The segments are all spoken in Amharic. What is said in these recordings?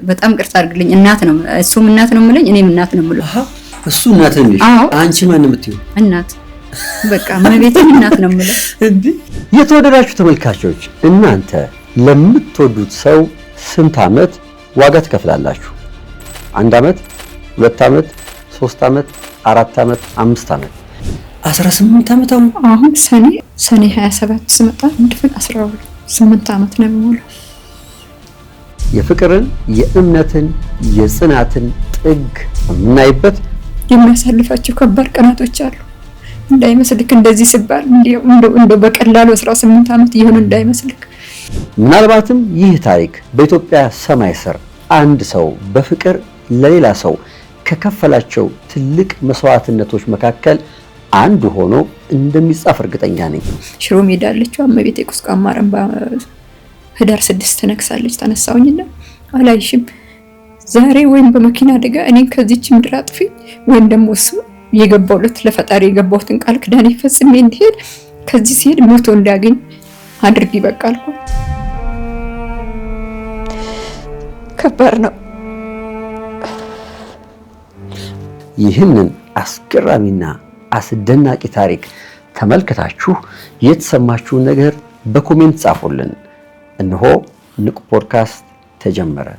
በጣም ቅርታ አድርግልኝ እናት ነው እሱም እናት ነው የምለኝ እኔም እናት ነው የምለው እሱ እናት ነው አንቺ ማን ነው የምትይው እናት በቃ መቤቴን እናት ነው የምለው እንዴ የተወደዳችሁ ተመልካቾች እናንተ ለምትወዱት ሰው ስንት ዓመት ዋጋ ትከፍላላችሁ 1 ዓመት 2 ዓመት 3 ዓመት 4 ዓመት 5 ዓመት 18 ዓመት አሁን ሰኔ 27 ስመጣ እንደፈል 18 ዓመት ነው የሚሞላው የፍቅርን የእምነትን የጽናትን ጥግ የምናይበት የሚያሳልፋቸው ከባድ ቀናቶች አሉ እንዳይመስልክ እንደዚህ ሲባል እንደ በቀላሉ 18 ዓመት ይሆን እንዳይመስልክ ምናልባትም ይህ ታሪክ በኢትዮጵያ ሰማይ ስር አንድ ሰው በፍቅር ለሌላ ሰው ከከፈላቸው ትልቅ መስዋዕትነቶች መካከል አንዱ ሆኖ እንደሚጻፍ እርግጠኛ ነኝ። ሽሮ ሜዳ አለችው እመቤቴ ቁስቋም ማረም ህዳር 6 ተነክሳለች ተነሳውኝና አላይሽም ዛሬ ወይም በመኪና አደጋ እኔን ከዚች ምድር አጥፊ ወይም ደግሞ እሱ የገባውለት ለፈጣሪ የገባውትን ቃል ክዳን ይፈጽም እንዲሄድ ከዚህ ሲሄድ ሞቶ እንዳገኝ አድርጊ በቃልኩ ከባድ ነው ይህንን አስገራሚና አስደናቂ ታሪክ ተመልክታችሁ የተሰማችሁን ነገር በኮሜንት ጻፉልን እነሆ ንቁ ፖድካስት ተጀመረ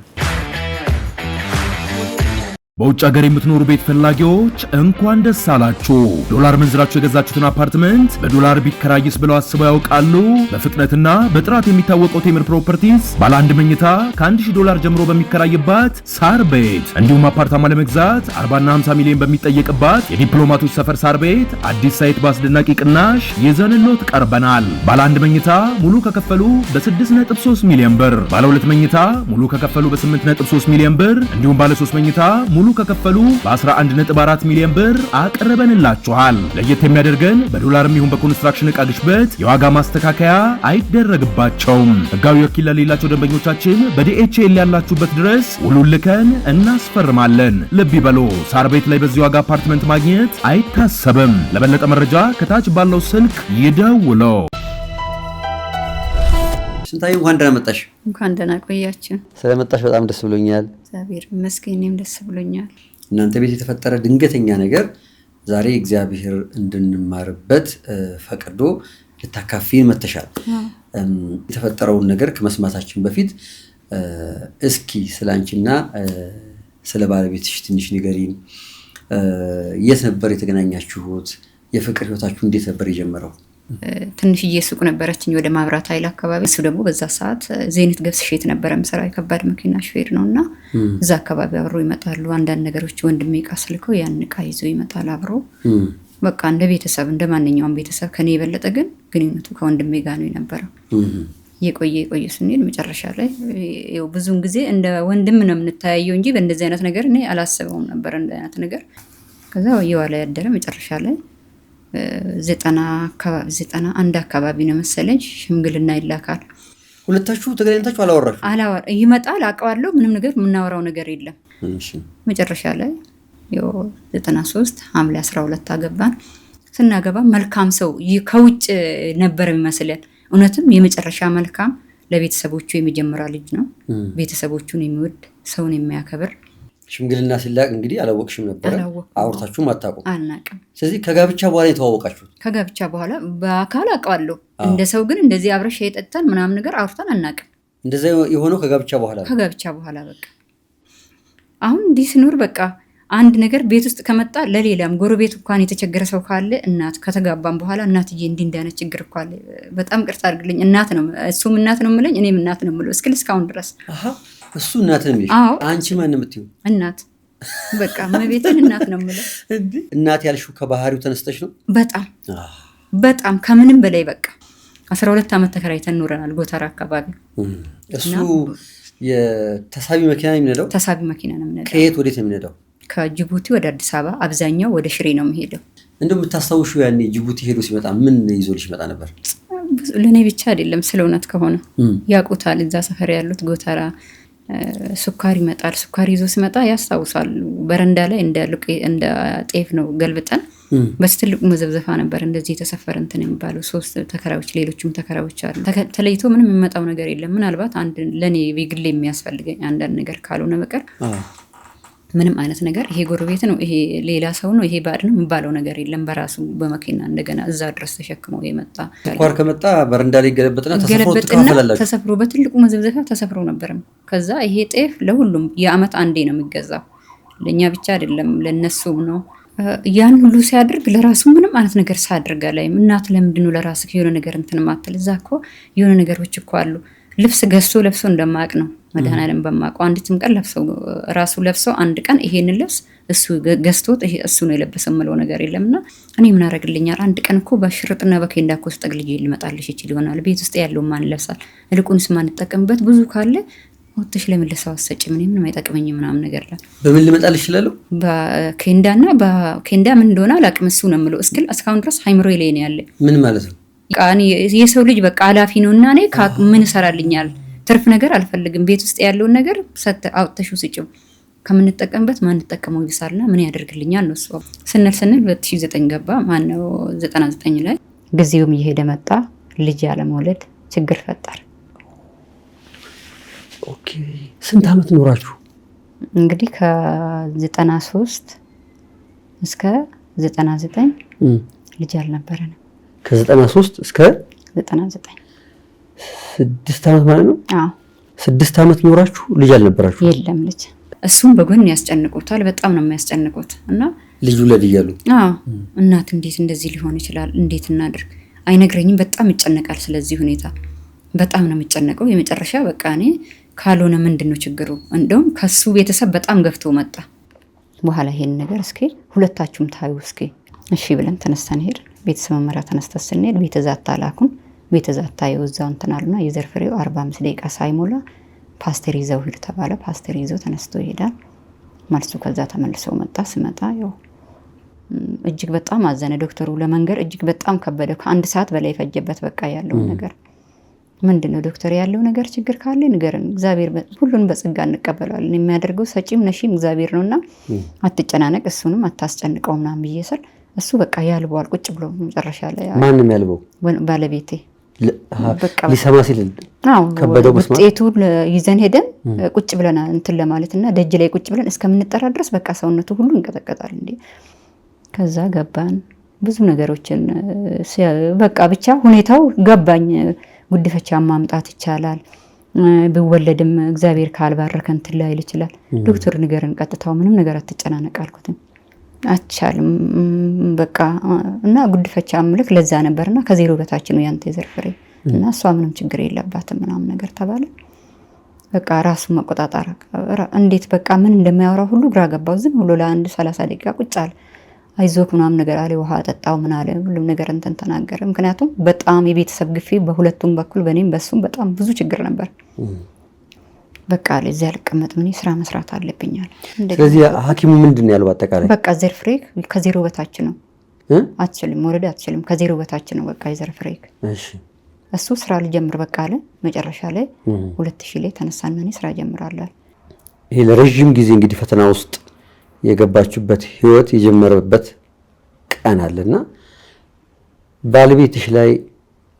በውጭ ሀገር የምትኖሩ ቤት ፈላጊዎች እንኳን ደስ አላችሁ ዶላር መንዝራችሁ የገዛችሁትን አፓርትመንት በዶላር ቢከራይስ ብለው አስበው ያውቃሉ በፍጥነትና በጥራት የሚታወቀው ቴምር ፕሮፐርቲስ ባለ 1 መኝታ ከ$1000 ጀምሮ በሚከራይባት ሳር ቤት እንዲሁም አፓርታማ ለመግዛት 40 እና 50 ሚሊዮን በሚጠየቅባት የዲፕሎማቶች ሰፈር ሳር ቤት አዲስ ሳይት በአስደናቂ ቅናሽ ይዘንሎት ቀርበናል ባለ 1 መኝታ ሙሉ ከከፈሉ በ6.3 ሚሊዮን ብር ባለ 2 መኝታ ሙሉ ከከፈሉ በ8.3 ሚሊዮን ብር እንዲሁም ባለ 3 መኝታ ሙሉ ከከፈሉ በ11.4 ሚሊዮን ብር አቀረበንላችኋል ለየት የሚያደርገን በዶላርም ይሁን በኮንስትራክሽን ዕቃ ግሽበት የዋጋ ማስተካከያ አይደረግባቸውም ህጋዊ ወኪል ለሌላቸው ደንበኞቻችን በዲኤችኤል ያላችሁበት ድረስ ውሉን ልከን እናስፈርማለን ልብ ይበሉ ሳር ቤት ላይ በዚህ ዋጋ አፓርትመንት ማግኘት አይታሰብም ለበለጠ መረጃ ከታች ባለው ስልክ ይደውሉ ስንታዩ እንኳን ደህና ቆያችሁ ስለመጣሽ በጣም ደስ ብሎኛል እግዚአብሔር ይመስገን እኔም ደስ ብሎኛል እናንተ ቤት የተፈጠረ ድንገተኛ ነገር ዛሬ እግዚአብሔር እንድንማርበት ፈቅዶ ልታካፊን መተሻል የተፈጠረውን ነገር ከመስማታችን በፊት እስኪ ስላንቺና ስለ ባለቤትሽ ትንሽ ንገሪን የት ነበር የተገናኛችሁት የፍቅር ህይወታችሁ እንዴት ነበር የጀመረው ትንሽዬ ሱቅ ነበረችኝ ወደ ማብራት ኃይል አካባቢ እሱ ደግሞ በዛ ሰዓት ዜኒት ገብስ ሼት ነበር መስራ የከባድ መኪና ሹፌር ነውና እዛ አካባቢ አብሮ ይመጣሉ አንዳንድ ነገሮች ወንድሜ ቃስልከው ያን ዕቃ ይዞ ይመጣል አብሮ በቃ እንደ ቤተሰብ እንደማንኛውም ቤተሰብ ከኔ የበለጠ ግን ግንኙነቱ ከወንድሜ ጋር ነው የነበረው የቆየ ስንል መጨረሻ ላይ ያው ብዙን ጊዜ እንደ ወንድም ነው የምንታያየው እንጂ በእንደዚህ አይነት ነገር እኔ አላሰበውም ነበር እንደ አይነት ነገር ከዛ ወየዋላ ያደረ መጨረሻ ላይ 91 አካባቢ ነው መሰለኝ ሽምግልና ይላካል ሁለታችሁ ተገናኝታችሁ አላወራችሁ ይመጣል አቀዋለሁ ምንም ነገር የምናወራው ነገር የለም እሺ መጨረሻ ላይ ያው 93 ሐምሌ 12 አገባን ስናገባ መልካም ሰው ከውጭ ነበር የሚመስለን እውነትም የመጨረሻ መልካም ለቤተሰቦቹ የመጀመሪያ ልጅ ነው ቤተሰቦቹን የሚወድ ሰውን የሚያከብር ሽምግልና ሲላክ እንግዲህ አላወቅሽም ነበር አውርታችሁም አታውቁም አናውቅም ስለዚህ ከጋብቻ በኋላ የተዋወቃችሁት ከጋብቻ በኋላ በአካል አውቀዋለሁ እንደ ሰው ግን እንደዚህ አብረሽ የጠጣን ምናምን ነገር አውርተን አናውቅም እንደዛ የሆነው ከጋብቻ በኋላ በቃ አሁን እንዲህ ስኖር በቃ አንድ ነገር ቤት ውስጥ ከመጣ ለሌላም ጎረቤት እንኳን የተቸገረ ሰው ካለ እናት ከተጋባን በኋላ እናትዬ እንዲህ እንዳነ ችግር እኮ አለ በጣም ቅርታ አድርግልኝ እናት ነው እሱም እናት ነው የምለኝ እኔም እናት ነው የምለው እስካሁን ድረስ እሱ እናት ነው የሚልሽ አንቺ ማን ነው የምትይው እናት በቃ መቤቴን እናት ነው የምለው እናት ያልሽው ከባህሪው ተነስተሽ ነው በጣም ከምንም በላይ በቃ 12 ዓመት ተከራይተን ኖረናል ጎተራ አካባቢ እሱ የተሳቢ መኪና ነው የሚነዳው ተሳቢ መኪና ነው የሚነዳው ከየት ወዴት ነው የሚነዳው ከጅቡቲ ወደ አዲስ አበባ አብዛኛው ወደ ሽሬ ነው የሚሄደው እንደምታስታውሹ ያኔ ጅቡቲ ሄዶ ሲመጣ ምን ይዞልሽ መጣ ነበር ለኔ ብቻ አይደለም ስለውነት ከሆነ ያቁታል እዛ ሰፈር ያሉት ጎተራ ሱካር ይመጣል ሱካር ይዞ ሲመጣ ያስታውሳሉ በረንዳ ላይ እንደ ጤፍ ነው ገልብጠን በስትልቁ መዘብዘፋ ነበር እንደዚህ የተሰፈረ እንትን የሚባለው 3 ተከራዮች ሌሎችም ተከራዮች አሉ። ተለይቶ ምንም የሚመጣው ነገር የለም። ምናልባት አንድ ለኔ በግሌ የሚያስፈልገኝ አንዳንድ ነገር ካልሆነ በቀር ምንም አይነት ነገር ይሄ ጎረቤት ነው ይሄ ሌላ ሰው ነው ይሄ ባድ ነው የሚባለው ነገር የለም። በራሱ በመኪና እንደገና እዛ ድረስ ተሸክመው የመጣ ኳር ከመጣ በረንዳ ላይ ገለበጥና ተሰፍሮ በትልቁ መዘብዘፋ ተሰፍሮ ነበርም። ከዛ ይሄ ጤፍ ለሁሉም የአመት አንዴ ነው የሚገዛው። ለኛ ብቻ አይደለም ለነሱም ነው። ያን ሁሉ ሲያደርግ ለራሱ ምንም አይነት ነገር ሳያደርጋ ላይ እናት ለምንድን ነው ለራስ የሆነ ነገር እንትን ማተል እዛ እኮ የሆነ ነገሮች እኮ አሉ። ልብስ ገዝቶ ለብሶ እንደማያውቅ ነው መድኃኒዓለም በማውቀው አንዲትም ቀን ራሱ ለብሰው አንድ ቀን ይሄንን ልብስ እሱ ገዝቶት ይሄ እሱ ነው የለበሰው ምለው ነገር የለምና እኔ ምን አደርግልኛል? አንድ ቀን እኮ በሽርጥና በኬንዳ እኮ ስጠቅልዬ ልመጣልሽ ይችል ይሆናል። ቤት ውስጥ ያለው ማን ለብሳል እልቁንስ ማን ተጠቀምበት ብዙ ካለ ወጥሽ ለምልሰው አሰጭ ምንም አይጠቅመኝ ምናምን ነገር ላይ በምን ልመጣልሽ ይችላል? በኬንዳና በኬንዳ ምን እንደሆነ አላቅም እሱ ነው ምለው እስካሁን ድረስ ሃይምሮዬ ላይ ነው ያለ። ምን ማለት ነው? ቃኒ የሰው ልጅ በቃ አላፊ ነውና እኔ ምን ይሰራልኛል? ትርፍ ነገር አልፈልግም። ቤት ውስጥ ያለውን ነገር አውጥተሽ ስጭው ከምንጠቀምበት ማን ተጠቀመው ይብሳልና ምን ያደርግልኛል ነው እሱ። ስንል 2009 ገባ ማነው 99 ላይ ጊዜውም እየሄደ መጣ። ልጅ ያለ መውለድ ችግር ፈጠረ። ኦኬ ስንት አመት ኖራችሁ? እንግዲህ ከ93 እስከ 99 ልጅ አልነበረንም። ከ93 እስከ 99 6 አመት ማለት ነው። 6 አመት ኖራችሁ ልጅ አልነበራችሁ? የለም ልጅ። እሱም በጎን ያስጨንቁታል። በጣም ነው የሚያስጨንቁት እና ልጁ ለዲያሉ እናት እንዴት እንደዚህ ሊሆን ይችላል? እንዴት እናድርግ? አይነግረኝም። በጣም ይጨነቃል። ስለዚህ ሁኔታ በጣም ነው የሚጨነቀው። የመጨረሻ በቃ እኔ ካልሆነ ምንድነው ችግሩ? እንደውም ከሱ ቤተሰብ በጣም ገፍቶ መጣ። በኋላ ይሄን ነገር እስኪ ሁለታችሁም ታዩ እስኪ እሺ ብለን ተነስተን ሄድን። ቤተሰብ መመሪያ ተነስተን ስንሄድ ቤተዛታ ላኩን። ቤተዛታ የወዛው እንትናልና የዘር ፍሬው 45 ደቂቃ ሳይሞላ ፓስተር ይዘው ሂድ ተባለ። ፓስተር ይዘው ተነስቶ ይሄዳል። መልሱ ከዛ ተመልሰው መጣ። ስመጣ ያው እጅግ በጣም አዘነ ዶክተሩ። ለመንገር እጅግ በጣም ከበደ። ከአንድ ሰዓት በላይ ፈጀበት። በቃ ያለው ነገር ምንድነው ዶክተር ያለው ነገር ችግር ካለ ንገረን፣ እግዚአብሔር ሁሉን በጽጋ እንቀበላለን። የሚያደርገው ሰጪም ነሺም እግዚአብሔር ነውና አትጨናነቅ፣ እሱንም አታስጨንቀው ምናምን ብዬሰል እሱ በቃ ያልበዋል ቁጭ ብሎ መጨረሻ ላይ ማንንም ያልበው ባለቤቴ በቃ ሊሰማ ሲል ከበደው ውጤቱ ይዘን ሄደን ቁጭ ብለና እንትን ለማለትና ደጅ ላይ ቁጭ ብለን እስከምንጠራ ድረስ በቃ ሰውነቱ ሁሉ እንቀጠቀጣል እንዴ። ከዛ ገባን ብዙ ነገሮችን በቃ ብቻ ሁኔታው ገባኝ። ጉድፈቻ ማምጣት ይቻላል ቢወለድም እግዚአብሔር ካልባረከ እንትን ላይ ይችላል። ዶክተር ንገረን ቀጥታው ምንም ነገር አትጨናነቅ አልኩት። አቻልም በቃ እና ጉድፈቻ አምልክ ለዛ ነበርና ከዜሮ በታች ነው ያንተ የዘር ፍሬ እና እሷ ምንም ችግር የለባትም ምናምን ነገር ተባለ። በቃ ራሱ መቆጣጣር እንዴት በቃ ምን እንደማያወራው ሁሉ ግራ ገባው። ዝም ብሎ ለአንድ 30 ደቂቃ ቁጭ አለ። አይዞክ ምናምን ነገር አለ። ውሃ ጠጣው ምን አለ ሁሉም ነገር እንትን ተናገረ። ምክንያቱም በጣም የቤተሰብ ግፊ በሁለቱም በኩል በኔም በሱም በጣም ብዙ ችግር ነበር። በቃ ለዚህ ያልቀመጥ ምን ስራ መስራት አለብኛል። ስለዚህ ሐኪሙ ምንድነው ያለው? አጠቃላይ በቃ ዘር ፍሬ ከዜሮ በታች ነው አትችልም ወረድ አትችልም ከዜሮ በታች ነው በቃ የዘር ፍሬ። እሺ እሱ ስራ ልጀምር በቃ አለ። መጨረሻ ላይ 2000 ላይ ተነሳን ምን ስራ ጀምራለሁ። ይሄ ለረጅም ጊዜ እንግዲህ ፈተና ውስጥ የገባችበት ህይወት የጀመረበት ቀን አለና ባለቤትሽ ላይ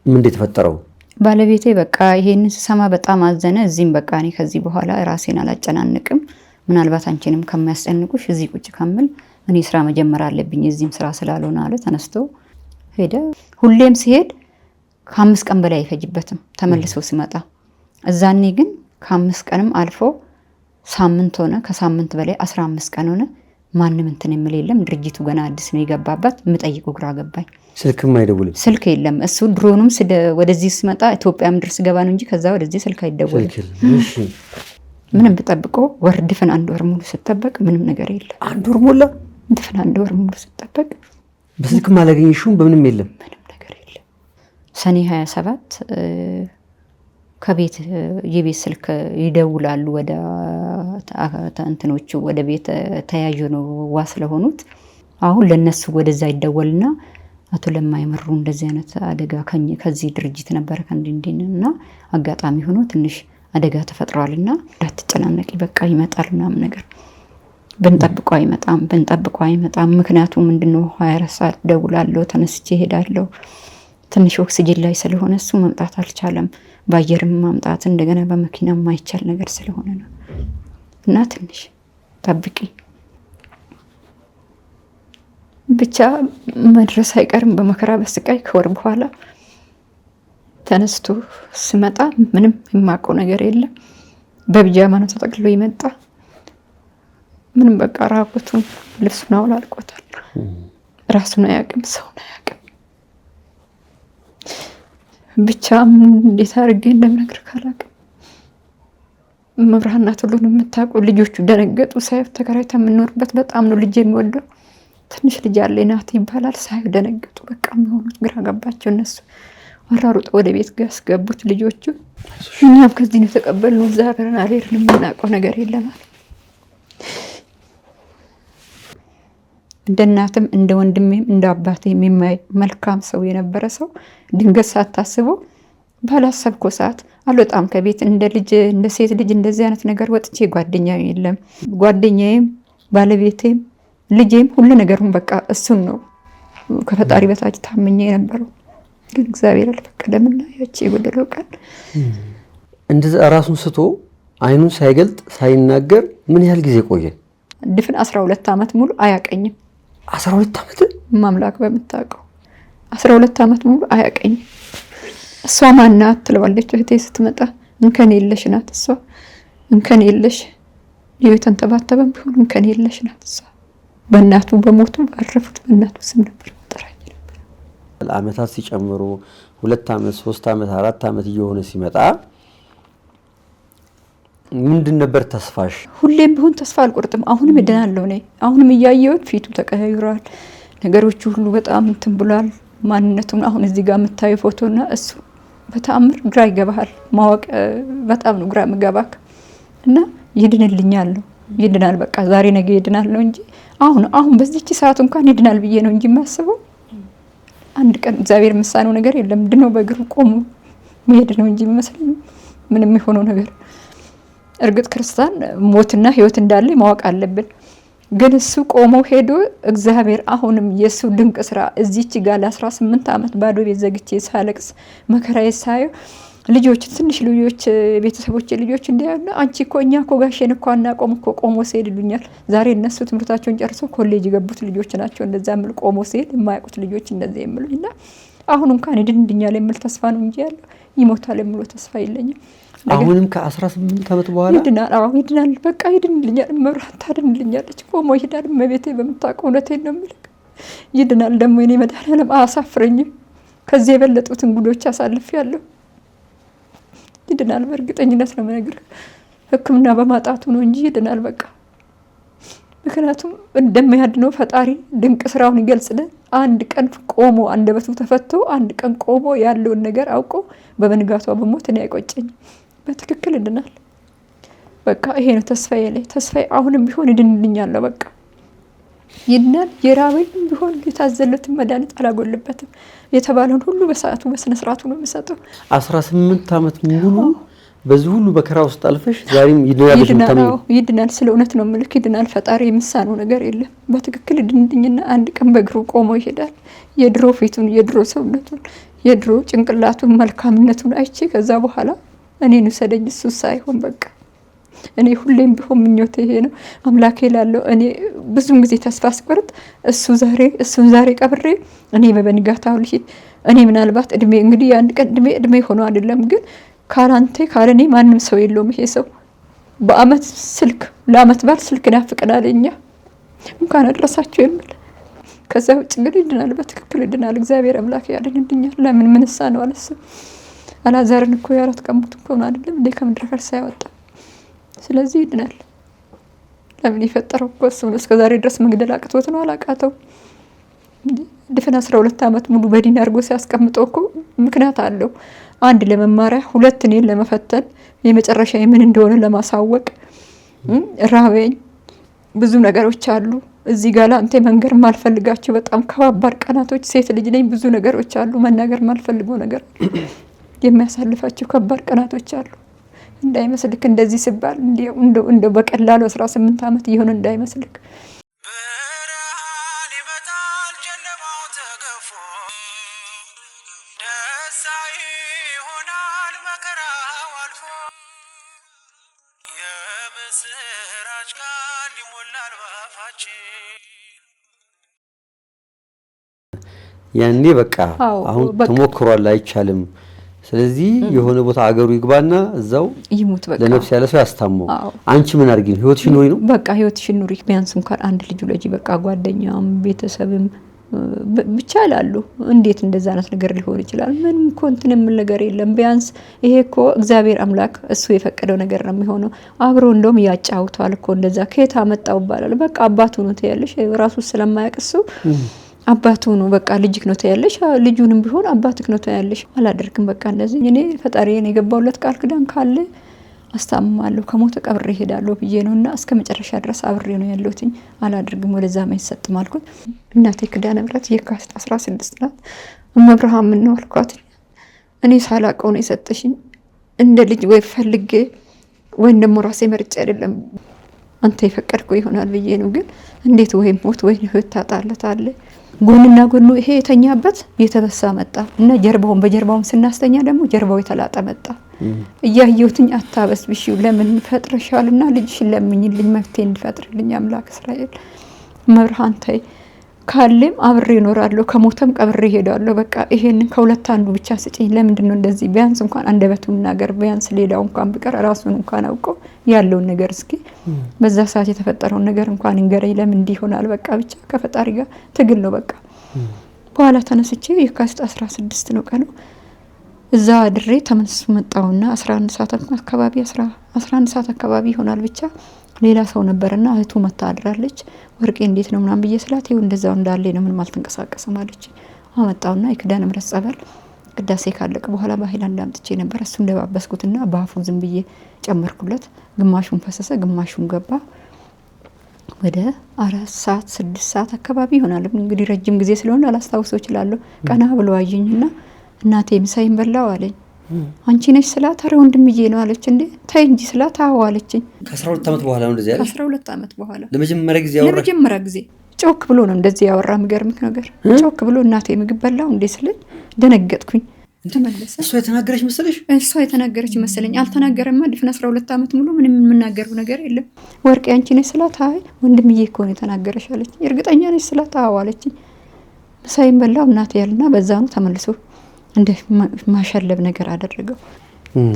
ምን እንደተፈጠረው? ባለቤቴ በቃ ይሄን ሲሰማ በጣም አዘነ። እዚህም በቃ እኔ ከዚህ በኋላ ራሴን አላጨናንቅም፣ ምናልባት አንቺንም ከሚያስጨንቁሽ እዚህ ቁጭ ከምል እኔ ስራ መጀመር አለብኝ እዚህም ስራ ስላልሆነ አለ። ተነስቶ ሄደ። ሁሌም ሲሄድ ከ5 ቀን በላይ አይፈጅበትም ተመልሶ ሲመጣ። እዛኔ ግን ከ5 ቀንም አልፎ ሳምንት ሆነ። ከሳምንት በላይ 15 ቀን ሆነ። ማንም እንትን የሚል የለም። ድርጅቱ ገና አዲስ ነው የገባበት። ምጠይቁ ግራ ገባኝ። ስልክም አይደውልም። ስልክ የለም። እሱ ድሮኑም ወደዚህ ሲመጣ ኢትዮጵያ ምድር ሲገባ ነው እንጂ ከዛ ወደዚህ ስልክ አይደውልም። እሺ ምንም ተጠብቆ ወር ድፍን 1 ወር ሙሉ ሲጠበቅ ምንም ነገር የለም። 1 ወር ሞላ። ድፍን 1 ወር ሙሉ ሲጠበቅ በስልክም አላገኘሽውም? በምንም የለም። ምንም ነገር የለም። ሰኔ 27 ከቤት የቤት ስልክ ይደውላሉ ወደ እንትኖቹ ወደ ቤት ተያዩ ነው ዋስ ለሆኑት። አሁን ለነሱ ወደዛ ይደወልና አቶ ለማይመሩ እንደዚህ አይነት አደጋ ከዚህ ድርጅት ነበር ከእንዲና አጋጣሚ ሆኖ ትንሽ አደጋ ተፈጥሯልና እንዳትጨናነቂ በቃ ይመጣል ምናምን ነገር ብንጠብቀው አይመጣም። ምክንያቱ ምንድነው? 24 ሰዓት ደውላለሁ፣ ተነስቼ እሄዳለሁ። ትንሽ ኦክሲጅን ላይ ስለሆነ እሱ መምጣት አልቻለም። በአየርም ማምጣት እንደገና በመኪና የማይቻል ነገር ስለሆነ ነው። እና ትንሽ ጠብቂ ብቻ መድረስ አይቀርም በመከራ በስቃይ። ከወር በኋላ ተነስቶ ስመጣ ምንም የማውቀው ነገር የለም። በቢጃማ ነው ተጠቅልሎ ይመጣ። ምንም በቃ ራቁቱን ልብሱን አውላልቆታል። ራሱን አያውቅም፣ ሰውን አያውቅም። ብቻ እንዴት አድርጌ እንደምነግርህ አላውቅም። መብርሃን ናት ሁሉን የምታውቀው። ልጆቹ ደነገጡ ሳይሆን ተከራይታ የምንኖርበት በጣም ነው ልጅ የሚወደው። ትንሽ ልጅ አለ ናት ይባላል። ሳይሆን ደነገጡ። በቃ የሚሆኑት ግራ ገባቸው። እነሱ አራሩጥ ወደ ቤት ያስገቡት ልጆቹ። እኛም ከዚህ ነው የተቀበልነው። እግዚአብሔርን አሌርን የምናውቀው ነገር የለም አለ። እንደ እናትም እንደ ወንድሜም እንደ አባቴም የማይ መልካም ሰው የነበረ ሰው ድንገት ሳታስበው ባላሰብከው ሰዓት አልወጣም ከቤት። እንደ ልጅ እንደ ሴት ልጅ እንደዚህ አይነት ነገር ወጥቼ ጓደኛ የለም። ጓደኛዬም ባለቤቴም ልጄም ሁሉ ነገሩን በቃ እሱን ነው ከፈጣሪ በታች ታመኘ የነበረው። ግን እግዚአብሔር አልፈቀደምና ያቺ የጎደለው ቀን እንደዛ ራሱን ስቶ አይኑን ሳይገልጥ ሳይናገር ምን ያህል ጊዜ ቆየ? ድፍን 12 ዓመት ሙሉ አያቀኝም። 12 ዓመት ማምላክ በምታውቀው 12 ዓመት ሙሉ አያቀኝም። እሷ ማናት ትለዋለች እህቴ ስትመጣ። እንከን የለሽ ናት እሷ። እንከን የለሽ የቤተን ተባተበም ቢሆን እንከን የለሽ ናት እሷ። በእናቱ በሞቱ ባረፉት በእናቱ ስም ነበር ተጠራኝ ነበር። ዓመታት ሲጨምሩ 2 ዓመት 3 ዓመት 4 ዓመት እየሆነ ሲመጣ ምንድን ነበር ተስፋሽ? ሁሌም ቢሆን ተስፋ አልቆርጥም። አሁንም እድናለሁ ነኝ። አሁንም እያየሁት ፊቱ ተቀያይሯል። ነገሮቹ ሁሉ በጣም እንትን ብሏል። ማንነቱን አሁን እዚህ ጋር የምታዩ ፎቶና እሱ በተአምር ግራ ይገባሃል። ማወቅ በጣም ነው ግራ የሚገባክ እና ይድንልኛል ነው ይድናል። በቃ ዛሬ ነገ ይድናል ነው እንጂ አሁን በዚህች ሰዓት እንኳን ይድናል ብዬ ነው እንጂ የማስበው አንድ ቀን እግዚአብሔር የምሳነው ነገር የለም። ድኖ በእግሩ ቆሞ መሄድ ነው እንጂ የሚመስለኝ ምንም የሆነው ነገር። እርግጥ ክርስቲያን ሞትና ህይወት እንዳለ ማወቅ አለብን። ግን እሱ ቆሞ ሄዶ እግዚአብሔር አሁንም የሱ ድንቅ ስራ እዚህች ጋር ለ18 ዓመት ባዶ ቤት ዘግቼ ሳለቅስ መከራዬ ሳየው ልጆች ትንሽ ልጆች ቤተሰቦች ልጆች እንዲያውና አንቺ እኮ እኛ እኮ ጋሼን እኮ አናቆም እኮ ቆሞ ሲሄድ ይሉኛል። ዛሬ እነሱ ትምህርታቸውን ጨርሰው ኮሌጅ የገቡት ልጆች ናቸው። እንደዛ ምል ቆሞ ሲሄድ የማያውቁት ልጆች እንደዚህ የሚሉኝና አሁን እንኳን ይድንልኛል የሚል ተስፋ ነው እንጂ ያለው ይሞታል የሚለው ተስፋ የለኝም። አሁንም ከ18 ዓመት በኋላ ይድናል። ይድናል። በቃ ይድንልኛል። መብራት ታድንልኛለች። ቆሞ ይሄዳል። መቤቴ በምታውቀው እውነቴን ነው የምልህ። ይድናል። ደግሞ እኔ መድኃኒዓለም አያሳፍረኝም። ከዚህ የበለጡትን ጉዶች አሳልፌያለሁ። ይድናል። በእርግጠኝነት ነው የምነግርህ። ሕክምና በማጣቱ ነው እንጂ ይድናል። በቃ ምክንያቱም እንደሚያድነው ፈጣሪ ድንቅ ስራውን ይገልጽልን። አንድ ቀን ቆሞ አንደበቱ ተፈቶ አንድ ቀን ቆሞ ያለውን ነገር አውቆ በመንጋቷ በሞት እኔ አይቆጨኝም። በትክክል ይድናል። በቃ ይሄ ነው ተስፋዬ ላይ ተስፋዬ አሁንም ቢሆን ይድንልኛል። በቃ ይድናል። የራበኝም ቢሆን የታዘለትን መድኃኒት አላጎልበትም። የተባለውን ሁሉ በሰዓቱ በስነ ስርዓቱ ነው የምሰጠው። 18 ዓመት ሙሉ በዚህ ሁሉ መከራ ውስጥ አልፈሽ ዛሬም ይድናል። ስለ እውነት ነው የምልክ ይድናል። ፈጣሪ የምሳነው ነገር የለም። በትክክል ይድንልኝና አንድ ቀን በእግሩ ቆሞ ይሄዳል። የድሮ ፊቱን፣ የድሮ ሰውነቱን፣ የድሮ ጭንቅላቱን፣ መልካምነቱን አይቼ ከዛ በኋላ እኔን ውሰደኝ እሱ ሳይሆን በቃ እኔ ሁሌም ቢሆን ምኞቴ ይሄ ነው። አምላኬ ላለው እኔ ብዙም ጊዜ ተስፋ አስቆርጥ እሱን ዛሬ ቀብሬ እኔ በበንጋታው ልሂድ። እኔ ምናልባት እድሜ እንግዲህ የአንድ ቀን እድሜ ሆኖ አይደለም ግን ካላንቴ ካለኔ ማንም ሰው የለውም። ይሄ ሰው በአመት ስልክ ለአመት ባል ስልክ ናፍቀናል እኛ እንኳን አድረሳችሁ የምል። ከዛ ውጭ ግን ይድናል። በትክክል ይድናል። እግዚአብሔር አምላክ ያድንልኛል። ለምን ምንሳ ነው አለስም አላዛርን እኮ የ4 ቀን ሞት እኮ ነው አይደለም እንዴ ከምድረ ፈርስ ያወጣ። ስለዚህ ይድናል። ለምን የፈጠረው እኮ እሱ ነው። እስከዛሬ ድረስ መግደል አቅቶት ነው አላቃተው። ድፍን 12 ዓመት ሙሉ በዲን አድርጎ ሲያስቀምጠው እኮ ምክንያት አለው። አንድ ለመማሪያ፣ 2 እኔን ለመፈተን፣ የመጨረሻ ምን እንደሆነ ለማሳወቅ። ራበኝ፣ ብዙ ነገሮች አሉ እዚህ ጋር አንተ መንገር ማልፈልጋቸው በጣም ከባባድ ቀናቶች። ሴት ልጅ ነኝ፣ ብዙ ነገሮች አሉ መናገር ማልፈልገው ነገር የሚያሳልፋቸው ከባድ ቀናቶች አሉ። እንዳይመስልክ እንደዚህ ሲባል እንደ በቀላሉ 18 ዓመት ይሆን እንዳይመስልክ። ብርሃን ይመጣል ጨለማው ተገፎ ደስታ ይሆናል መከራው አልፎ የምስራች ቃል ይሞላል ባፋችን። ያኔ በቃ አሁን ተሞክሯል አይቻልም። ስለዚህ የሆነ ቦታ አገሩ ይግባና እዛው ይሙት በቃ ለነፍስ ያለ ሰው ያስታመው። አንቺ ምን አድርጊ ነው ህይወትሽን ኑሪ ነው በቃ ህይወትሽን ኑሪ። ቢያንስ እንኳን አንድ ልጅ ለጂ በቃ ጓደኛም ቤተሰብም ብቻ ይላሉ። እንዴት እንደዛ አይነት ነገር ሊሆን ይችላል? ምንም ኮንቲንም ነገር የለም። ቢያንስ ይሄ እኮ እግዚአብሔር አምላክ እሱ የፈቀደው ነገር ነው የሚሆነው። አብሮ እንደውም ያጫውታል እኮ እንደዛ ከየት አመጣው ይባላል። በቃ አባቱ ነው ትያለሽ ራሱ ስለማያውቅ እሱ አባቱ ነው በቃ ልጅክ ነው ትያለሽ። ልጁንም ቢሆን አባትክ ነው ትያለሽ። አላደርግም በቃ እንደዚህ እኔ ፈጣሪዬን የገባውለት ቃል ኪዳን ካለ አስታምማለሁ ከሞተ ቀብሬ እሄዳለሁ ብዬ ነውና እስከ መጨረሻ ድረስ አብሬ ነው ያለሁት። አላደርግም ወደዛ ማይሰጥም አልኩት። እናቴ ኪዳነ ምሕረት የካቲት 16 ናት። እመብርሃን ምን ነው አልኳት። እኔ ሳላውቀው ነው የሰጠሽኝ እንደ ልጅ ወይ ፈልጌ ወይ ደሞ ራሴ መርጬ አይደለም አንተ የፈቀድከው ይሆናል ብዬ ነው። ግን እንዴት ወይ ሞት ወይ ህይወት ታጣለታለ። ጎንና ጎኑ ይሄ የተኛበት የተበሳ መጣ እና ጀርባውን በጀርባውን ስናስተኛ ደግሞ ጀርባው የተላጠ መጣ። እያየሁትኝ አታበስብሽው ለምን ፈጥረሻልና ልጅሽን ለምኝልኝ መፍትሄ እንድፈጥርልኝ አምላክ እስራኤል መብርሃን ታይ ካለም አብሬ እኖራለሁ ከሞተም ቀብሬ እሄዳለሁ። በቃ ይሄንን ከሁለት አንዱ ብቻ ስጪኝ። ለምንድነው እንደዚህ? ቢያንስ እንኳን አንደበቱን ነገር ቢያንስ ሌላው እንኳን ቢቀር ራሱን እንኳን አውቀው ያለውን ነገር እስኪ በዛ ሰዓት የተፈጠረውን ነገር እንኳን እንገረኝ። ለምን እንዲሆናል? በቃ ብቻ ከፈጣሪ ጋር ትግል ነው በቃ። በኋላ ተነስቼ የካቲት 16 ነው ቀኑ እዛ ድሬ ተመልሶ መጣውና 11 ሰዓት አካባቢ 11 ሰዓት አካባቢ ይሆናል ብቻ ሌላ ሰው ነበርና እህቱ መታ አድራለች። ወርቄ እንዴት ነው ምናምን ብዬ ስላት ይው እንደዛው እንዳለ ነው ምንም አልተንቀሳቀሰም አለች። አመጣውና የኪዳነ ምሕረት ጸበል ቅዳሴ ካለቀ በኋላ በሃይላንድ አምጥቼ ነበር። እሱ እንደባበስኩትና ባፉ ዝም ብዬ ጨመርኩለት። ግማሹን ፈሰሰ ግማሹን ገባ። ወደ 4 ሰዓት 6 ሰዓት አካባቢ ይሆናል እንግዲህ ረጅም ጊዜ ስለሆነ አላስታውሰው እችላለሁ። ቀና ብሎ አየኝና እናቴ ምሳይን በላው አለኝ። አንቺ ነሽ ስላት አረ ወንድምዬ ነው አለች። እንዴ ታይ እንጂ ስላት አዎ አለችኝ። ከ12 ዓመት በኋላ ነው እንደዚህ ያለሽ? ከ12 ዓመት በኋላ ለመጀመሪያ ጊዜ ያወራ ለመጀመሪያ ጊዜ ጮክ ብሎ ነው እንደዚህ ያወራ። የሚገርምክ ነገር ጮክ ብሎ እናቴ ምግብ በላው እንዴ ስለኝ ደነገጥኩኝ። ተመለሰ። እሷ የተናገረች መሰለሽ? እሷ የተናገረች መሰለኝ። አልተናገረማ። ድፍን 12 ዓመት ሙሉ ምንም የምናገረው ነገር የለም። ወርቄ አንቺ ነሽ ስላት አይ ወንድምዬ እኮ ነው የተናገረሽ አለች። እርግጠኛ ነሽ ስላት አዎ አለችኝ። ምሳይን በላው እናቴ ያልና በዛው ነው ተመልሶ እንደ ማሸለብ ነገር አደረገው።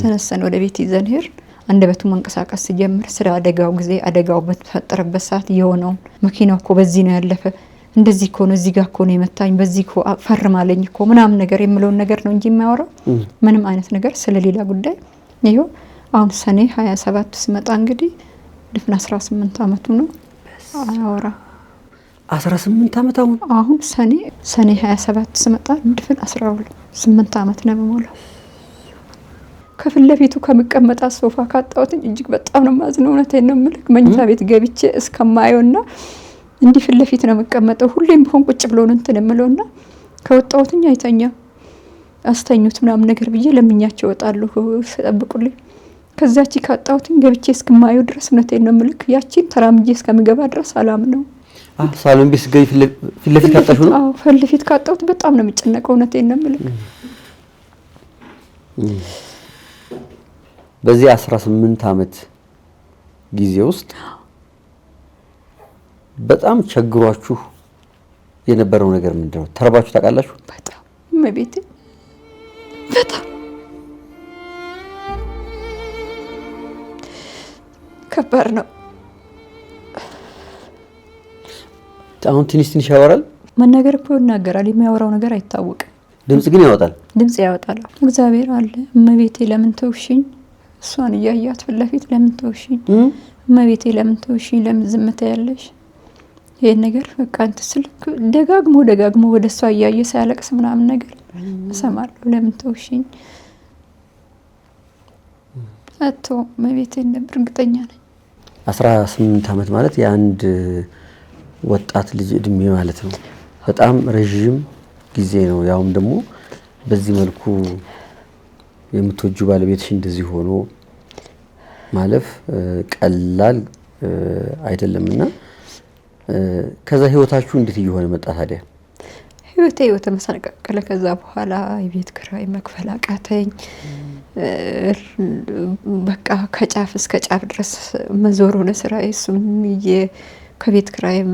ተነሰን ወደ ቤት ይዘን ሄር አንደበቱ መንቀሳቀስ ሲጀምር ስለ አደጋው ጊዜ አደጋው በተፈጠረበት ሰዓት የሆነው መኪናው እኮ በዚህ ነው ያለፈ እንደዚህ እኮ ነው እዚህ ጋር እኮ ነው የመታኝ በዚህ እኮ ፈርማለኝ እኮ ምናምን ነገር የሚለውን ነገር ነው እንጂ የሚያወራው ምንም አይነት ነገር ስለሌላ ጉዳይ ይሄው አሁን ሰኔ 27 ሲመጣ እንግዲህ ድፍን 18 ዓመቱ ነው አያወራ 18 ዓመት አሁን ሰኔ 27 ሲመጣ ድፍን 18 ዓመት ነው በሞላው። ከፊት ለፊቱ ከመቀመጣ ሶፋ ካጣውትኝ እጅግ በጣም ነው ማዝነው። እውነቴን ነው የምልክ መኝታ ቤት ገብቼ እስከማየውና እንዲህ ፊት ለፊት ነው መቀመጠው ሁሌም ቢሆን ቁጭ ብሎ ነው እንትን የምለውና ከወጣውትኝ አይተኛ አስተኙት ምናምን ነገር ብዬ ለምኛቸው ወጣለሁ ተጠብቁልኝ። ከዛቺ ካጣውትኝ ገብቼ እስከማየው ድረስ እውነቴን ነው የምልክ ያቺን ተራምጄ እስከምገባ ድረስ አላም ነው። ሳሎን ቤት ገይ ፊት ለፊት ካጣሽ ነው? አዎ ፊት ለፊት ካጣውት በጣም ነው የምጨነቀው። እውነቴን ነው የምልክ። በዚህ 18 ዓመት ጊዜ ውስጥ በጣም ቸግሯችሁ የነበረው ነገር ምንድነው? ተርባችሁ ታውቃላችሁ? በጣም መቤት በጣም ከባድ ነው። አሁን ትንሽ ያወራል። መናገር እኮ ይናገራል። የሚያወራው ነገር አይታወቅም። ድምጽ ግን ያወጣል። ድምጽ ያወጣል። እግዚአብሔር አለ። እመቤቴ ለምን ተውሽኝ? እሷን እያያት ፊት ለፊት ለምን ተውሽኝ? እመቤቴ ለምን ተውሽኝ? ለምን ዝም ትያለሽ? ይሄን ነገር በቃ እንት ስልክ ደጋግሞ ወደ እሷ እያየ ሳያለቅስ ምናምን ነገር እሰማለሁ። ለምን ተውሽኝ? አቶ እመቤቴ እርግጠኛ ነኝ 18 ዓመት ማለት የአንድ ወጣት ልጅ እድሜ ማለት ነው። በጣም ረጅም ጊዜ ነው። ያውም ደግሞ በዚህ መልኩ የምትወጁ ባለቤትሽ እንደዚህ ሆኖ ማለፍ ቀላል አይደለምና ከዛ ህይወታችሁ እንዴት እየሆነ መጣ ታዲያ? ህይወቴ ተመሰቃቀለ። ከዛ በኋላ የቤት ኪራይ መክፈል አቃተኝ። በቃ ከጫፍ እስከ ጫፍ ድረስ መዞር ሆነ ስራዬ። እሱም ከቤት ኪራይም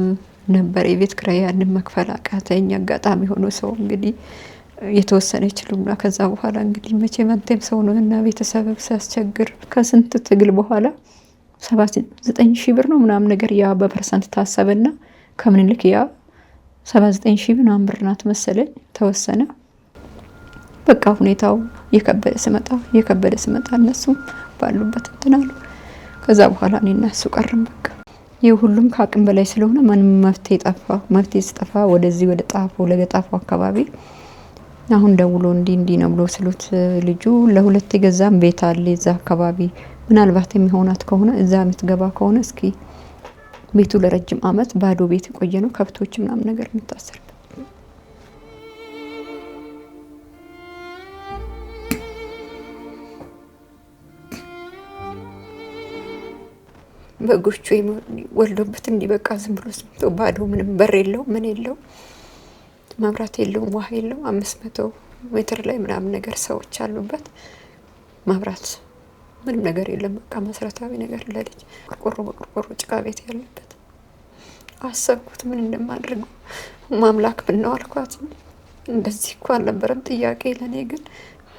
ነበር የቤት ኪራይ ያንን መክፈል አቃተኝ። አጋጣሚ ሆኖ ሰው እንግዲህ የተወሰነ ይችላልና ከዛ በኋላ እንግዲህ መቼም አንተም ሰው ነውና ቤተሰብ ሲያስቸግር ከስንት ትግል በኋላ 79,000 ብር ነው ምናምን ነገር ያ በፐርሰንት ታሰበና ከምንልክ ያ 79,000 ምናምን ብር ናት መሰለኝ ተወሰነ። በቃ ሁኔታው የከበደ ስመጣ እነሱ ባሉበት እንትን አሉ። ከዛ በኋላ እኔና እሱ ቀረን። በቃ የሁሉም ከአቅም በላይ ስለሆነ ማንም መፍትሄ ሲጠፋ ወደዚህ ወደ ጣፎ ለገጣፎ አካባቢ አሁን ደውሎ እንዲ ነው ብሎ ስሉት ልጁ ለሁለት የገዛም ቤት አለ እዛ አካባቢ ምናልባት የሚሆናት ከሆነ እዛ የምትገባ ከሆነ እስኪ ቤቱ ለረጅም አመት ባዶ ቤት ቆየ ነው ከብቶች ምናምን ነገር የምታሰርበት በጎቹ ወልዶበት እንዲበቃ ዝም ብሎ ባዶ ምንም በር የለው ምን የለው መብራት የለው ውሃ የለው 500 ሜትር ላይ ምናምን ነገር ሰዎች አሉበት መብራት ምንም ነገር የለም። በቃ መሰረታዊ ነገር ለልጅ ቆርቆሮ ጭቃ ቤት ያለበት አሰብኩት ምን እንደማድርግ ማምላክ ብነው አልኳት። እንደዚህ እኮ አልነበረም ጥያቄ ለኔ ግን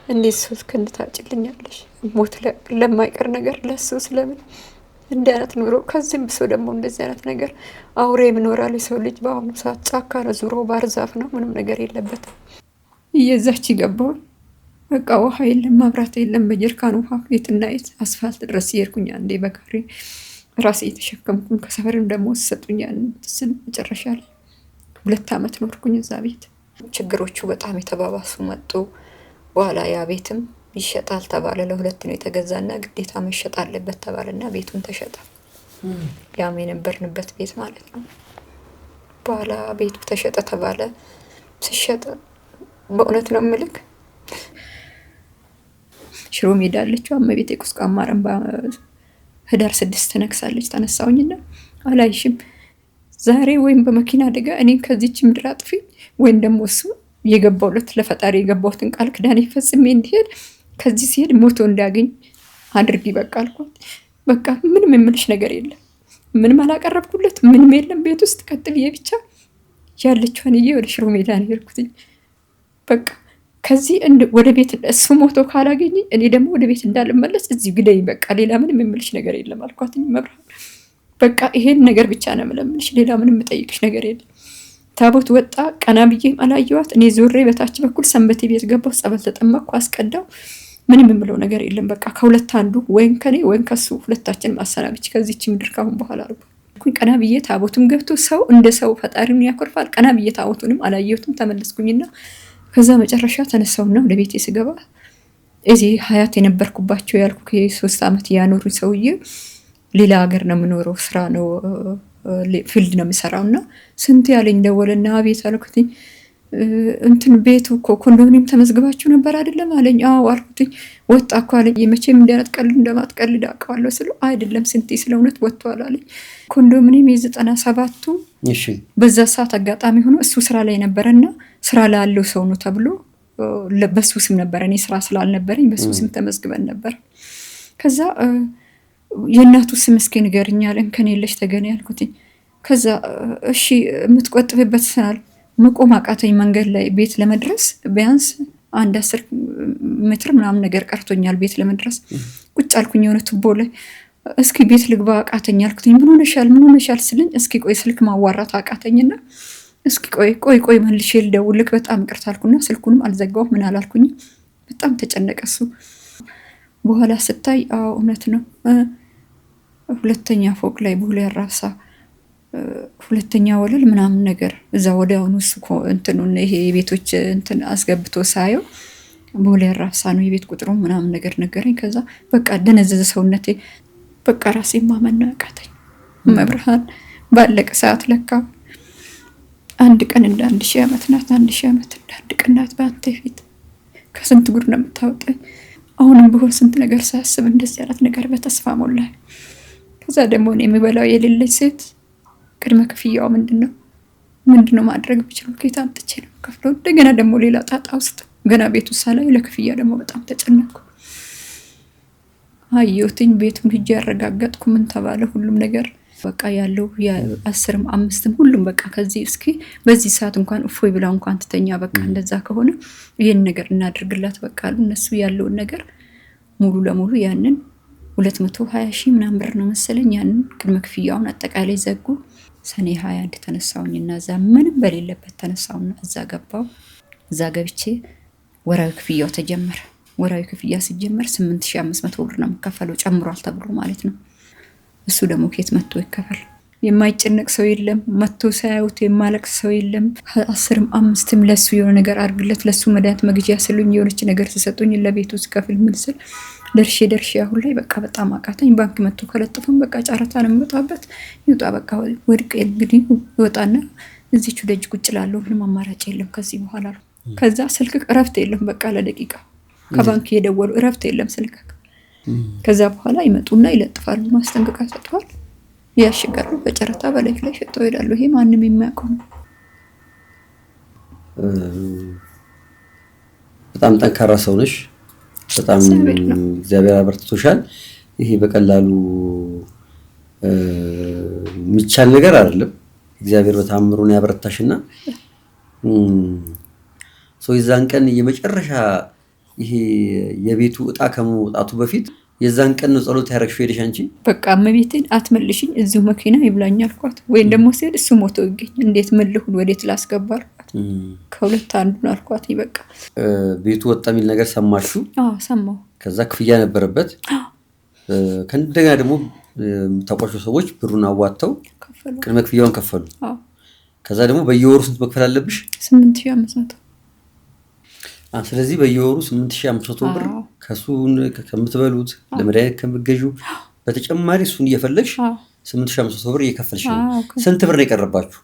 እንዴት ሶስት ክንታጭልኛለሽ ሞት ለማይቀር ነገር ለሱ ስለምን እንዲህ አይነት ኑሮ ከዚህም ብሶ ደግሞ እንደዚህ አይነት ነገር አውሬ ምኖራል ሰው ልጅ በአሁኑ ሰዓት ጫካ ነው ዙሮ ባርዛፍ ነው ምንም ነገር የለበትም። እየዛች ይገባው በቃ ውሃ የለም መብራት የለም በጀርካን ውሃ የትና የት አስፋልት ድረስ ይርኩኛ እንዴ በጋሪ ራሴ የተሸከምኩኝ ከሰፈርም ደግሞ ሰጡኛል። መጨረሻ ላይ 2 አመት ኖርኩኝ እዛ ቤት። ችግሮቹ በጣም የተባባሱ መጡ። በኋላ ያ ቤትም ይሸጣል ተባለ። ለሁለት ነው የተገዛና ግዴታ መሸጥ አለበት ተባለና ቤቱን ተሸጠ። ያም የነበርንበት ቤት ማለት ነው። በኋላ ቤቱ ተሸጠ ተባለ። ሲሸጥ በእውነት ነው ምልክ ሽሮ ሜዳ አለችው እመቤቴ ቁስቋም ማረም ህዳር 6 ነክሳለች። ተነሳውኝና አላይሽም ዛሬ ወይም በመኪና አደጋ እኔን ከዚች ምድር አጥፊ ወይም ደግሞ እሱ የገባውለት ለፈጣሪ የገባውትን ቃል ክዳን ይፈጽም እንዲሄድ ከዚህ ሲሄድ ሞቶ እንዲያገኝ አድርጊ በቃ አልኳት። በቃ ምንም የምልሽ ነገር የለም ምንም አላቀረብኩለት ምንም የለም ቤት ውስጥ ቀጥብዬ ብቻ ያለችውን ወደ ሽሮ ሜዳ ነው የሄድኩት። በቃ ከዚህ ወደ ቤት እሱ ሞቶ ካላገኝ እኔ ደግሞ ወደ ቤት እንዳልመለስ እዚህ ግደይ በቃ ሌላ ምንም የምልሽ ነገር የለም አልኳት። መብራት በቃ ይሄን ነገር ብቻ ነው የምልሽ ሌላ ምንም የምጠይቅሽ ነገር የለም። ታቦት ወጣ ቀና ብዬም አላየዋት። እኔ ዞሬ በታች በኩል ሰንበቴ ቤት ገባው ጸበል ተጠመቅኩ አስቀዳው። ምንም የምለው ነገር የለም በቃ ከሁለት አንዱ ወይን ከኔ ወይን ከሱ ሁለታችን ማሰናብች ከዚህች ምድር ካሁን በኋላ አልኩኝ። ቀና ብዬ ታቦቱም ገብቶ ሰው እንደ ሰው ፈጣሪውን ያኮርፋል። ቀና ብዬ ታቦቱንም አላየሁትም ተመለስኩኝና ከዛ መጨረሻ ተነሳውና ወደ ቤቴ ስገባ እዚህ ሀያት የነበርኩባቸው ያልኩ ከ3 አመት ያኖሩኝ ሰውዬ ሌላ ሀገር ነው የምኖረው ስራ ነው ፊልድ ነው የሚሰራውና ስንት ያለኝ ደወለና አቤት አልኩትኝ። እንትን ቤቱ እኮ ኮንዶሚኒየም ተመዝግባችሁ ነበር አይደለም አለኝ። አዎ አልኩትኝ። ወጣ እኮ አለኝ። መቼም እንዲያነት ቀልድ እንደማትቀልድ አውቀዋለሁ ስለው አይደለም ስንቴ ስለእውነት ወጥቷል አለኝ። ኮንዶሚኒየም የ97ቱ እሺ በዛ ሰዓት አጋጣሚ ሆኖ እሱ ስራ ላይ ነበርና ስራ ላይ ያለው ሰው ነው ተብሎ በሱ ስም ነበር። እኔ ስራ ስላልነበረኝ በሱ ስም ተመዝግበን ነበር። ከዛ የእናቱ ስም እስኪ ንገሪኝ አለኝ። ከኔለሽ ተገኘ ያልኩትኝ። ከዛ እሺ የምትቆጥብበት ሰዓት መቆም አቃተኝ። መንገድ ላይ ቤት ለመድረስ ቢያንስ 10 ሜትር ምናምን ነገር ቀርቶኛል ቤት ለመድረስ። ቁጭ አልኩኝ የሆነ ቱቦ ላይ እስኪ ቤት ልግባ አቃተኝ አልኩትኝ። ምን ሆነሻል ስለኝ እስኪ ቆይ ስልክ ማዋራት አቃተኝና እስኪ ቆይ መልሼ ልደውልልክ በጣም ይቅርታ አልኩና ስልኩንም አልዘጋው ምን አላልኩኝ። በጣም ተጨነቀ እሱ። በኋላ ስታይ አዎ እውነት ነው 2ኛ ፎቅ ላይ ቦሌ አራብሳ 2ኛ ወለል ምናምን ነገር እዛ ወዲያውኑ እሱ እንትኑ ይሄ የቤቶች እንትን አስገብቶ ሳየው ቦሌ አራብሳ ነው የቤት ቁጥሩ ምናምን ነገር ነገረኝ። ከዛ በቃ ደነዘዘ ሰውነቴ። በቃ ራሴ ማመን አቃተኝ። መብርሃን ባለቀ ሰዓት ለካ አንድ ቀን እንደ 1000 ዓመት ናት 1000 ዓመት እንደ አንድ ቀን ናት በአንተ ፊት ከስንት ጉድ ነው የምታወጣኝ። አሁንም ቢሆን ስንት ነገር ሳያስብ እንደዚህ አይነት ነገር በተስፋ ሞላኝ። ከዛ ደግሞ እኔ የሚበላው የሌለች ሴት ቅድመ ክፍያው ምንድነው ማድረግ ብችለው ከየት አምጥቼ ነው ከፍለው? እንደገና ደግሞ ሌላ ጣጣ ውስጥ ገና ቤቱ ሳላይ ለክፍያ ደግሞ በጣም ተጨነቅኩ። አየሁትኝ ቤቱን ሂጄ ያረጋገጥኩ ምን ተባለ ሁሉም ነገር በቃ ያለው የ10ም 5ም ሁሉም በቃ ከዚህ እስኪ በዚህ ሰዓት እንኳን እፎይ ብላ እንኳን ትተኛ በቃ እንደዛ ከሆነ ይሄን ነገር እናድርግላት በቃ አሉ። እነሱ ያለውን ነገር ሙሉ ለሙሉ ያንን 220 ሺህ ምናምን ብር ነው መሰለኝ ያንን ቅድመ ክፍያውን አጠቃላይ ዘጉ። ሰኔ 21 ተነሳውኝና እዛ ምንም በሌለበት ተነሳውና እዛ ገባው። እዛ ገብቼ ወራዊ ክፍያው ተጀመረ። ወራዊ ክፍያ ሲጀመር 8500 ብር ነው የሚከፈለው ጨምሯል ተብሎ ማለት ነው። እሱ ደግሞ ከየት መጥቶ ይከፈል? የማይጨነቅ ሰው የለም፣ መጥቶ ሳያዩት የማለቅስ ሰው የለም። 10ም 5ም ለሱ የሆነ ነገር አድርግለት ለሱ መድኃኒት መግዣ ስሉኝ የሆነች ነገር ሲሰጡኝ ለቤቱ ስከፍል ምን ስል ደርሼ አሁን ላይ በቃ በጣም አቃተኝ። ባንክ መጥቶ ከለጥፈን በቃ ጨረታ ነው የሚወጣበት ይውጣ በቃ ወድቅ እንግዲህ ይወጣና እዚቹ ደጅ ቁጭ ላለው ምንም አማራጭ የለም ከዚህ በኋላ ነው። ከዛ ስልክ እረፍት የለም በቃ ለደቂቃ ከባንክ የደወሉ እረፍት የለም ስልክ። ከዛ በኋላ ይመጡና ይለጥፋሉ፣ ማስጠንቀቂያ ሰጥቷል፣ ያሽጋሉ፣ በጨረታ በላይ ላይ ሸጠው ይላሉ። ይሄ ማንንም የሚያውቀው ነው። በጣም ጠንካራ ሰው ነሽ። በጣም እግዚአብሔር አበርትቶሻል። ይሄ በቀላሉ የሚቻል ነገር አይደለም። እግዚአብሔር በታምሩ ነው ያበረታሽና የዛን ቀን የመጨረሻ ይሄ የቤቱ እጣ ከመውጣቱ በፊት የዛን ቀን ነው ጸሎት ያረግሽው ሄደሽ አንቺ? በቃ እመቤቴን አትመልሽኝ እዚሁ መኪና ይብላኝ አልኳት። ወይም ደግሞ ሲሄድ እሱ ሞቶ ይገኝ እንዴት መልሁን ወዴት ላስገባ አልኳት። ከሁለት አንዱን አልኳት። በቃ ቤቱ ወጣ የሚል ነገር ሰማሹ? አዎ ሰማሁ። ከዛ ክፍያ ነበረበት። ከእንደገና ደግሞ ታቋቸው ሰዎች ብሩን አዋጥተው ቅድመ ክፍያውን ከፈሉ። ከዛ ደግሞ በየወሩ ስንት መክፈል አለብሽ? 8500። ስለዚህ በየወሩ 8500 ብር ከሱን ከምትበሉት ለመድኃኒት ከምትገዡ በተጨማሪ እሱን እየፈለግሽ 8500 ብር እየከፈልሽ ነው። ስንት ብር ነው የቀረባችሁ?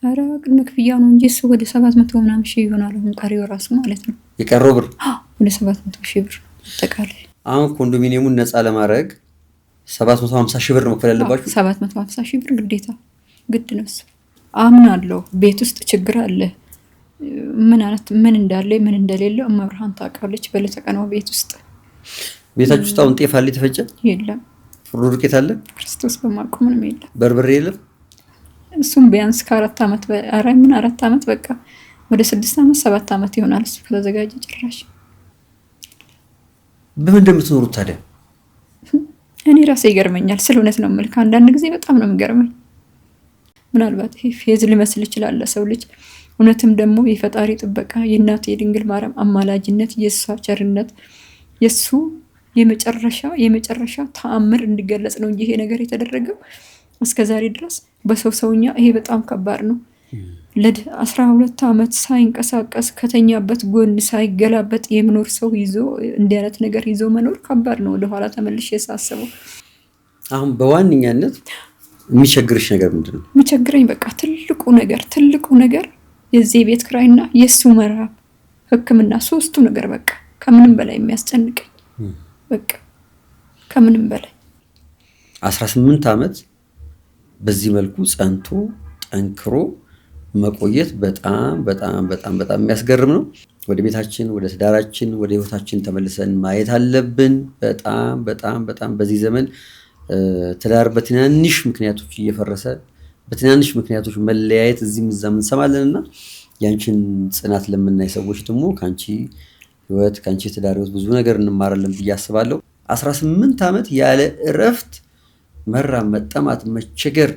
ኧረ ቅድመ ክፍያ ነው እንጂ እሱ ወደ 700 ምናምን ሺህ ይሆናል። አሁን ቀሪው ራሱ ማለት ነው የቀረው ብር ወደ 700 ሺህ ብር አጠቃላይ። አሁን ኮንዶሚኒየሙን ነፃ ለማድረግ 750 ሺህ ብር መክፈል ያለባችሁ። 750 ሺህ ብር ግዴታ ግድ ነው። እሱ አምናለሁ ቤት ውስጥ ችግር አለ። ምን እንዳለ ምን እንደሌለ እመብርሃን ታውቃለች። በለተቀናው ቤት ውስጥ ቤታችሁ ውስጥ አሁን ጤፍ አለ የተፈጨ? የለም። ፍርኖ ዱቄት አለ? ክርስቶስ በማቆም ምንም የለም። በርበሬ የለም? እሱም ቢያንስ ከ4 ዓመት 4 ዓመት በቃ ወደ 6 ዓመት 7 ዓመት ይሆናል እሱ ከተዘጋጀ ጭራሽ። በምን እንደምትኖሩት ታዲያ? እኔ ራሴ ይገርመኛል። ስለ እውነት ነው የምልህ። አንዳንድ ጊዜ በጣም ነው የሚገርመኝ። ምናልባት ይሄ ፌዝ ሊመስል ይችላል ለሰው ልጅ። እውነትም ደግሞ የፈጣሪ ጥበቃ የእናቱ የድንግል ማርያም አማላጅነት የእሷ ቸርነት የእሱ የመጨረሻ ተአምር እንዲገለጽ ነው እንጂ ይሄ ነገር የተደረገው እስከዛሬ ድረስ በሰው ሰውኛ ይሄ በጣም ከባድ ነው። ለ12 ዓመት ሳይንቀሳቀስ ከተኛበት ጎን ሳይገላበጥ የሚኖር ሰው ይዞ እንዲህ አይነት ነገር ይዞ መኖር ከባድ ነው። ወደኋላ ተመልሼ ሳስበው አሁን በዋነኛነት የሚቸግርሽ ነገር ምንድነው? የሚቸግረኝ በቃ ትልቁ ነገር የዚህ ቤት ክራይና የሱ መራብ ሕክምና ሶስቱ ነገር በቃ ከምንም በላይ የሚያስጨንቀኝ በቃ ከምንም በላይ 18 ዓመት በዚህ መልኩ ጸንቶ ጠንክሮ መቆየት በጣም የሚያስገርም ነው። ወደ ቤታችን ወደ ትዳራችን ወደ ህይወታችን ተመልሰን ማየት አለብን። በጣም በዚህ ዘመን ትዳር በትናንሽ ምክንያቶች እየፈረሰ በትናንሽ ምክንያቶች መለያየት እዚህም እዛም እንሰማለንና ያንቺን ጽናት ለምናይ ሰዎች ደግሞ ካንቺ ህይወት ካንቺ ትዳር ህይወት ብዙ ነገር እንማራለን ብዬ አስባለሁ። 18 ዓመት ያለ እረፍት መራብ፣ መጠማት፣ መቸገር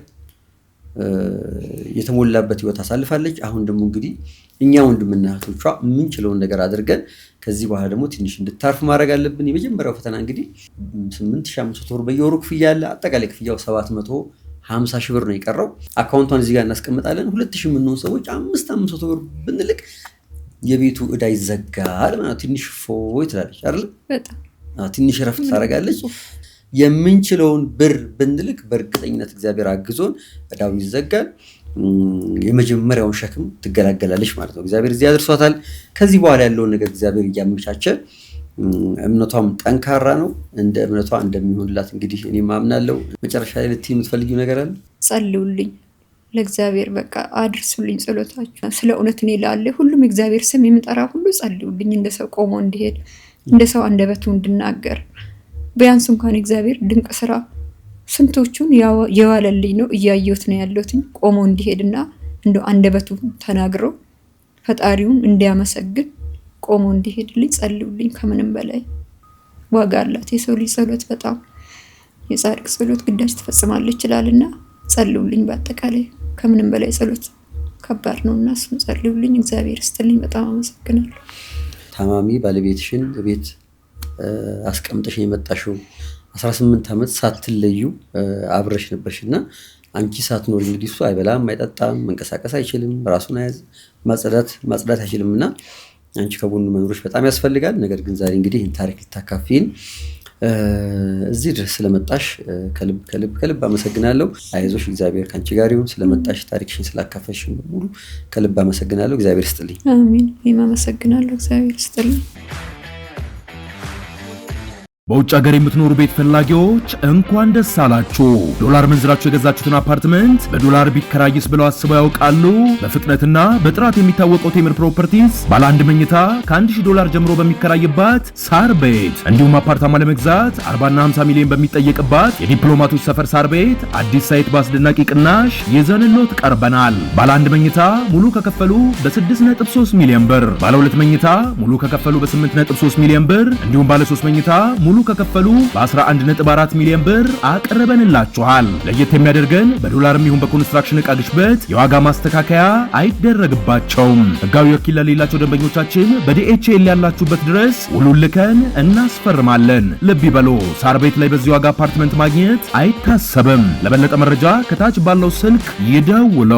የተሞላበት ህይወት አሳልፋለች። አሁን ደግሞ እንግዲህ እኛ ወንድምና እህቶቿ የምንችለውን ነገር አድርገን ከዚህ በኋላ ደግሞ ትንሽ እንድታርፍ ማድረግ አለብን። የመጀመሪያው ፈተና እንግዲህ 8500 ብር በየወሩ ክፍያ አለ። አጠቃላይ ክፍያው 750 ሺህ ብር ነው የቀረው። አካውንቷን እዚህ ጋር እናስቀምጣለን። 2000 የምንሆን ሰዎች 500 ብር ብንልክ የቤቱ ዕዳ ይዘጋል ማለት ትንሽ ፎይ ትላለች አይደል? ትንሽ ረፍት ታደርጋለች። የምንችለውን ብር ብንልክ በእርግጠኝነት እግዚአብሔር አግዞን ዕዳው ይዘጋል። የመጀመሪያውን ሸክም ትገላገላለች ማለት ነው። እግዚአብሔር እዚህ አድርሷታል። ከዚህ በኋላ ያለውን ነገር እግዚአብሔር እያመቻቸ እምነቷም ጠንካራ ነው። እንደ እምነቷ እንደሚሆንላት እንግዲህ እኔ ማምናለሁ። መጨረሻ ላይ ልትይ የምትፈልጊው ነገር አለ? ጸልዩልኝ ለእግዚአብሔር በቃ አድርሱልኝ ጸሎታችሁ። ስለ እውነት እኔ ላለ ሁሉም እግዚአብሔር ስም የምጠራ ሁሉ ጸልዩልኝ፣ እንደ ሰው ቆሞ እንዲሄድ፣ እንደ ሰው አንደበቱ እንድናገር። ቢያንስ እንኳን እግዚአብሔር ድንቅ ስራ ስንቶቹን የዋለልኝ ነው እያየሁት ነው ያለሁት። ቆሞ እንዲሄድና እንደው አንደበቱ ተናግሮ ፈጣሪውን እንዲያመሰግን ቆሞ እንዲሄድልኝ ጸልዩልኝ። ከምንም በላይ ዋጋ አላት የሰው ልጅ ጸሎት። በጣም የጻድቅ ጸሎት ግዳጅ ትፈጽማለች ይችላልና ጸልዩልኝ። በአጠቃላይ ከምንም በላይ ጸሎት ከባድ ነውና እሱን ጸልዩልኝ። እግዚአብሔር ይስጥልኝ። በጣም አመሰግናለሁ። ታማሚ ባለቤትሽን ቤት አስቀምጠሽ የመጣሽው 18 ዓመት ሳትለዩ አብረሽ ነበርሽና አንቺ ሳትኖር እንግዲህ እሱ አይበላም፣ አይጠጣም፣ መንቀሳቀስ አይችልም፣ ራሱን ማጽዳት አይችልምና አንቺ ከጎኑ መኖርሽ በጣም ያስፈልጋል። ነገር ግን ዛሬ እንግዲህ ይህን ታሪክ ልታካፊን እዚህ ድረስ ስለመጣሽ ከልብ አመሰግናለሁ። አይዞሽ፣ እግዚአብሔር ካንቺ ጋር ይሁን። ስለመጣሽ ታሪክሽን ስላካፈሽ ሙሉ ከልብ አመሰግናለሁ። እግዚአብሔር ይስጥልኝ። አሜን። እኔም አመሰግናለሁ። እግዚአብሔር ይስጥልኝ። በውጭ ሀገር የምትኖሩ ቤት ፈላጊዎች እንኳን ደስ አላችሁ። ዶላር መንዝራችሁ የገዛችሁትን አፓርትመንት በዶላር ቢከራይስ ብለው አስበው ያውቃሉ? በፍጥነትና በጥራት የሚታወቀው ቴምር ፕሮፐርቲስ ባለ አንድ መኝታ $1000 ጀምሮ በሚከራይባት ሳር ቤት እንዲሁም አፓርታማ ለመግዛት 40 እና 50 ሚሊዮን በሚጠየቅባት የዲፕሎማቶች ሰፈር ሳር ቤት አዲስ ሳይት በአስደናቂ ቅናሽ ይዘንሎት ቀርበናል። ባለ አንድ መኝታ ሙሉ ከከፈሉ በ6.3 ሚሊዮን ብር፣ ባለ ሁለት መኝታ ሙሉ ከከፈሉ በ8.3 ሚሊዮን ብር እንዲሁም ባለ 3 መኝታ ሙሉ ከከፈሉ በ11.4 ሚሊዮን ብር አቀረበንላችኋል። ለየት የሚያደርገን በዶላርም ይሁን በኮንስትራክሽን ዕቃ ግሽበት የዋጋ ማስተካከያ አይደረግባቸውም። ህጋዊ ወኪል ለሌላቸው ደንበኞቻችን በዲኤችኤል ያላችሁበት ድረስ ውሉን ልከን እናስፈርማለን። ልብ ይበሉ፣ ሳር ቤት ላይ በዚህ ዋጋ አፓርትመንት ማግኘት አይታሰብም። ለበለጠ መረጃ ከታች ባለው ስልክ ይደውሉ።